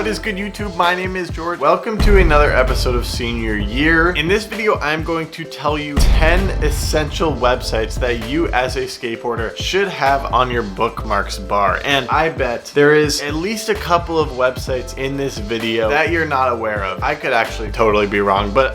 What is good, YouTube? My name is George. Welcome to another episode of Senior Year. In this video, I'm going to tell you 10 essential websites that you as a skateboarder should have on your bookmarks bar. And I bet there is at least a couple of websites in this video that you're not aware of. I could actually totally be wrong, but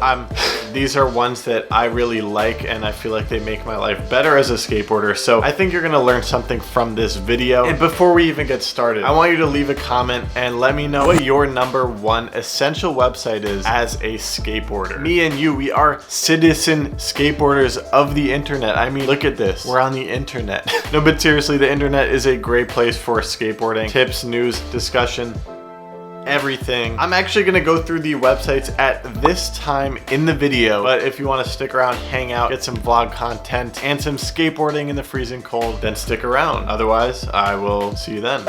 these are ones that I really like and I feel like they make my life better as a skateboarder. So I think you're gonna learn something from this video. And before we even get started, I want you to leave a comment and let me know what your number one essential website is as a skateboarder. Me and you, we are citizen skateboarders of the internet. I mean, look at this. We're on the internet. No, but seriously, the internet is a great place for skateboarding. Tips, news, discussion, everything. I'm actually gonna go through the websites at this time in the video, but if you want to stick around, hang out, get some vlog content and some skateboarding in the freezing cold, then stick around. Otherwise, I will see you then.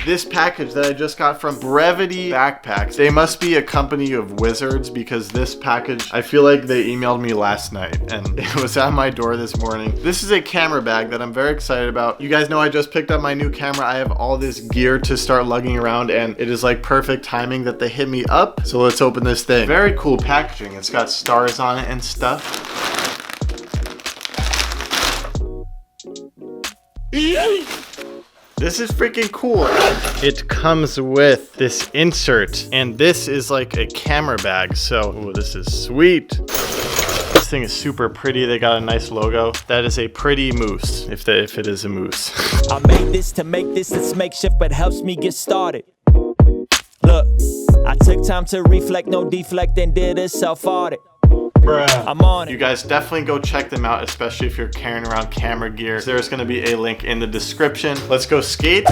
This package that I just got from Brevity Backpacks, they must be a company of wizards because this package, I feel like they emailed me last night and it was at my door this morning. This is a camera bag that I'm very excited about. You guys know I just picked up my new camera. I have all this gear to start lugging around and it is like perfect timing that they hit me up. So let's open this thing. Very cool packaging. It's got stars on it and stuff. This is freaking cool. It comes with this insert and this is like a camera bag. So, ooh, this is sweet. This thing is super pretty. They got a nice logo. That is a pretty moose, if it is a moose. I made this to make this, it's makeshift, but helps me get started. Look, I took time to reflect, no deflect, and did a self-audit. I'm on it. You guys definitely go check them out, especially if you're carrying around camera gear. There's gonna be a link in the description. Let's go skate.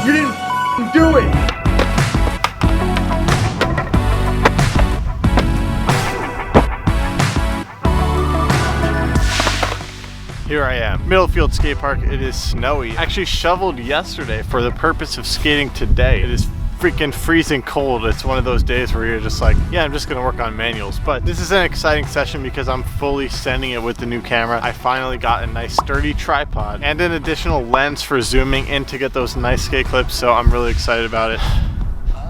You didn't do it! Here I am, Middlefield Skate Park. It is snowy. Actually shoveled yesterday for the purpose of skating today. It is freaking freezing cold. It's one of those days where you're just like, yeah, I'm just gonna work on manuals. But this is an exciting session because I'm fully sending it with the new camera. I finally got a nice sturdy tripod and an additional lens for zooming in to get those nice skate clips. So I'm really excited about it.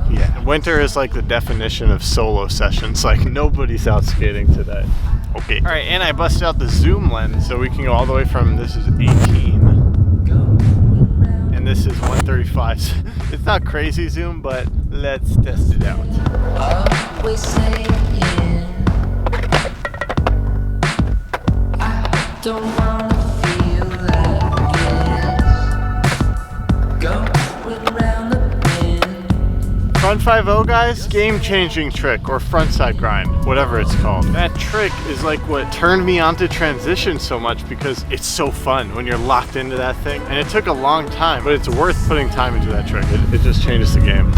Yeah, winter is like the definition of solo sessions. Like nobody's out skating today. Okay. All right, and I busted out the zoom lens so we can go all the way from, this is 18 and this is 135. It's not crazy zoom, but let's test it out. Always saying, I don't want to feel like this. Going around the bend. Front 5-0, guys, game-changing trick or frontside grind, whatever it's called. That trick is like what turned me onto transition so much because it's so fun when you're locked into that thing. And it took a long time, but it's worth putting time into that trick. It just changes the game.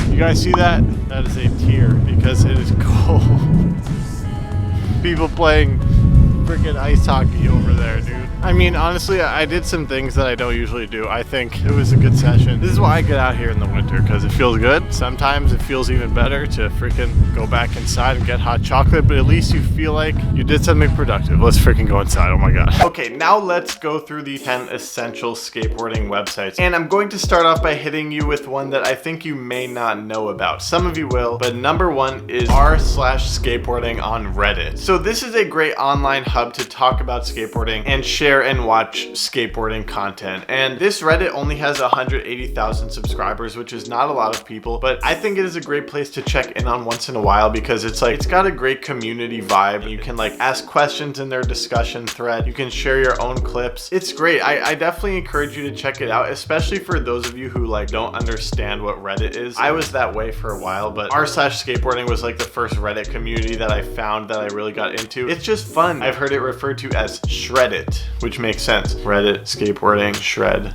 You guys see that? That is a tear because it is cold. People playing freaking ice hockey over there, dude. I mean, honestly, I did some things that I don't usually do. I think it was a good session. This is why I get out here in the winter, because it feels good. Sometimes it feels even better to freaking go back inside and get hot chocolate, but at least you feel like you did something productive. Let's freaking go inside. Oh my god. Okay, now let's go through the 10 essential skateboarding websites. And I'm going to start off by hitting you with one that I think you may not know about. Some of you will, but number one is r/skateboarding on Reddit. So this is a great online hub to talk about skateboarding and share and watch skateboarding content. And this Reddit only has 180,000 subscribers, which is not a lot of people, but I think it is a great place to check in on once in a while because it's like, it's got a great community vibe. You can like ask questions in their discussion thread. You can share your own clips. It's great. I definitely encourage you to check it out, especially for those of you who like don't understand what Reddit is. I was that way for a while, but r/skateboarding was like the first Reddit community that I found that I really got into. It's just fun. I've heard it referred to as shred it, which makes sense. Reddit, skateboarding, shred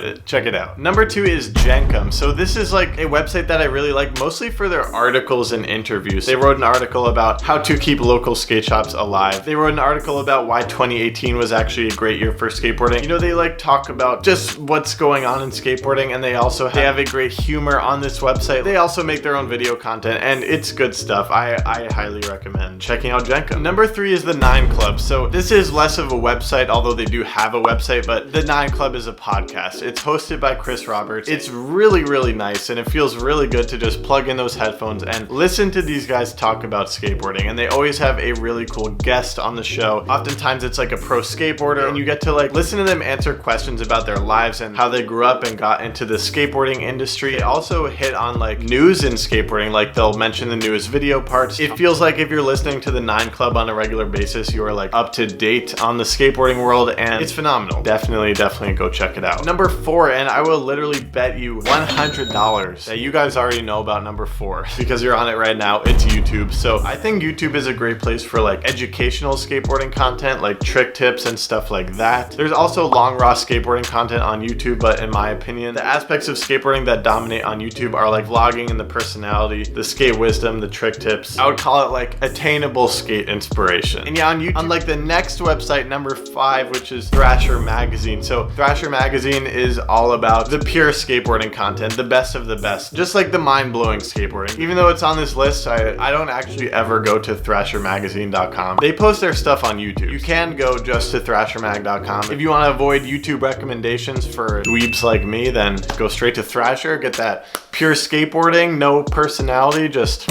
it. Check it out. Number 2 is Jenkem. So this is like a website that I really like, mostly for their articles and interviews. They wrote an article about how to keep local skate shops alive. They wrote an article about why 2018 was actually a great year for skateboarding. You know, they like talk about just what's going on in skateboarding, and they have a great humor on this website. They also make their own video content, and it's good stuff. I highly recommend checking out Jenkem. Number 3 is the 9 Club. So this is less of a website, although they do have a website, but the 9 Club is a podcast. It's hosted by Chris Roberts. It's really, really nice, and it feels really good to just plug in those headphones and listen to these guys talk about skateboarding. And they always have a really cool guest on the show. Oftentimes it's like a pro skateboarder, and you get to like listen to them answer questions about their lives and how they grew up and got into the skateboarding industry. They also hit on like news in skateboarding, like they'll mention the newest video parts. It feels like if you're listening to the 9 Club on a regular basis, you are like up to date on the skateboarding world, and it's phenomenal. Definitely go check it out. Number 4, and I will literally bet you $100 that you guys already know about number 4 because you're on it right now. It's YouTube. So I think YouTube is a great place for like educational skateboarding content, like trick tips and stuff like that. There's also long raw skateboarding content on YouTube, but in my opinion, the aspects of skateboarding that dominate on YouTube are like vlogging and the personality, the skate wisdom, the trick tips. I would call it like attainable skate inspiration. And yeah, on YouTube, unlike the next website, number 5, which is Thrasher magazine. So Thrasher magazine is all about the pure skateboarding content, the best of the best, just like the mind-blowing skateboarding. Even though it's on this list, I don't actually ever go to thrashermagazine.com. They post their stuff on YouTube. You can go just to thrashermag.com. If you want to avoid YouTube recommendations for dweebs like me, then go straight to Thrasher, get that pure skateboarding, no personality, just...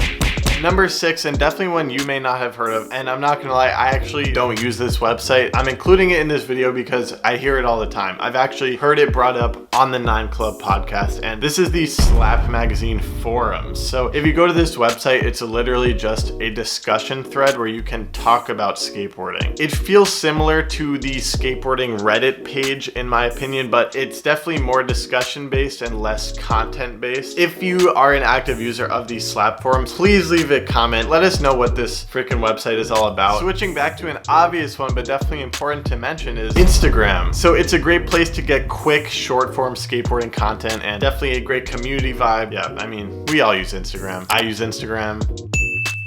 Number 6, and definitely one you may not have heard of, and I'm not gonna lie, I actually don't use this website. I'm including it in this video because I hear it all the time. I've actually heard it brought up on the 9 Club podcast, and this is the Slap Magazine forums. So if you go to this website, it's literally just a discussion thread where you can talk about skateboarding. It feels similar to the skateboarding Reddit page in my opinion, but it's definitely more discussion based and less content based. If you are an active user of these Slap forums, please leave a comment. Let us know what this freaking website is all about. Switching back to an obvious one, but definitely important to mention, is Instagram. So it's a great place to get quick, short form skateboarding content, and definitely a great community vibe. Yeah, I mean, we all use Instagram. I use Instagram.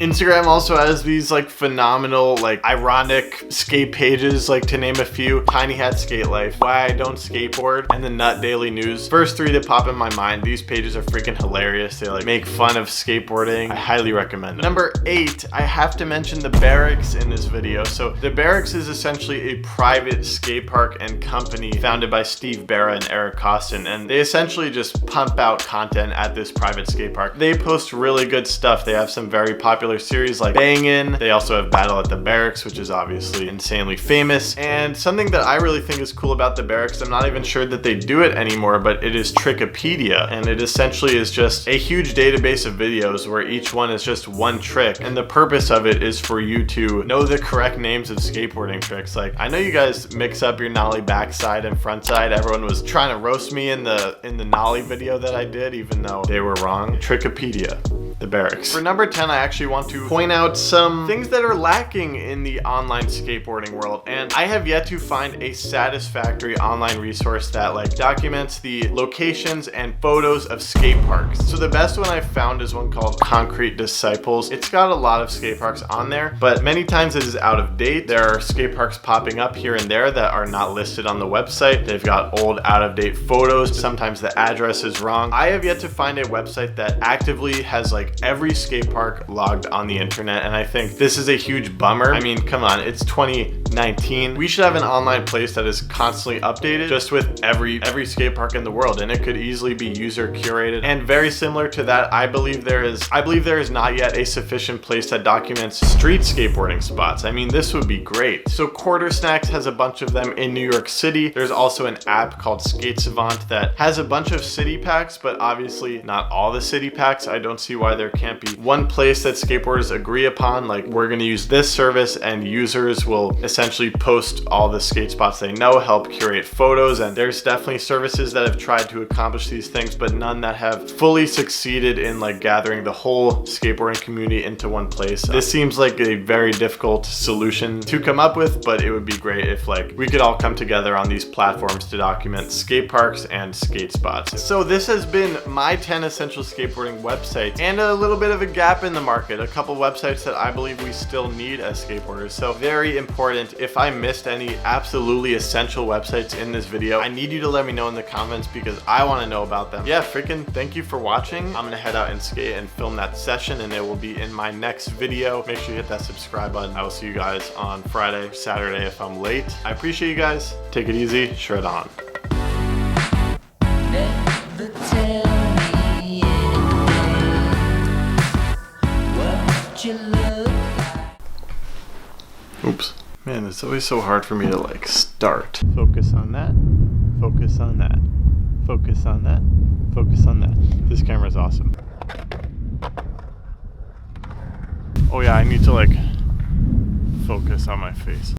Instagram also has these like phenomenal, like ironic skate pages, like to name a few: Tiny Hat Skate Life, Why I Don't Skateboard, and the Nut Daily News. First 3 to pop in my mind. These pages are freaking hilarious. They like make fun of skateboarding. I highly recommend them. Number 8, I have to mention the Berrics in this video. So the Berrics is essentially a private skate park and company founded by Steve Barra and Eric Costin, and they essentially just pump out content at this private skate park. They post really good stuff. They have some very popular series like Bangin'. They also have Battle at the Berrics, which is obviously insanely famous. And something that I really think is cool about the Berrics, I'm not even sure that they do it anymore, but it is Trickopedia. And it essentially is just a huge database of videos where each one is just one trick. And the purpose of it is for you to know the correct names of skateboarding tricks. Like, I know you guys mix up your nollie backside and frontside. Everyone was trying to roast me in the nollie video that I did, even though they were wrong. Trickopedia. The Berrics. For number 10, I actually want to point out some things that are lacking in the online skateboarding world, and I have yet to find a satisfactory online resource that like documents the locations and photos of skate parks. So the best one I've found is one called Concrete Disciples. It's got a lot of skate parks on there, but many times it is out of date. There are skate parks popping up here and there that are not listed on the website. They've got old, out of date photos. Sometimes the address is wrong. I have yet to find a website that actively has like every skate park logged on the internet, and I think this is a huge bummer. I mean, come on, it's 2019. We should have an online place that is constantly updated just with every skate park in the world, and it could easily be user curated. And very similar to that, I believe there is not yet a sufficient place that documents street skateboarding spots. I mean, this would be great. So Quarter Snacks has a bunch of them in New York City. There's also an app called Skate Savant that has a bunch of city packs, but obviously not all the city packs. I don't see why there can't be one place that skateboarders agree upon, like we're going to use this service and users will essentially post all the skate spots they know, help curate photos, and there's definitely services that have tried to accomplish these things, but none that have fully succeeded in like gathering the whole skateboarding community into one place. This seems like a very difficult solution to come up with, but it would be great if like we could all come together on these platforms to document skate parks and skate spots. So this has been my 10 essential skateboarding websites and a little bit of a gap in the market, a couple websites that I believe we still need as skateboarders. So very important. If I missed any absolutely essential websites in this video, I need you to let me know in the comments because I want to know about them. Yeah, freaking thank you for watching. I'm gonna head out and skate and film that session, and it will be in my next video. Make sure you hit that subscribe button. I will see you guys on Friday, Saturday if I'm late. I appreciate you guys. Take it easy. Shred on. Never tell me anything. What you look like. Oops. Man, it's always so hard for me to like start. Focus on that. Focus on that. Focus on that. Focus on that. This camera is awesome. Oh yeah, I need to like focus on my face.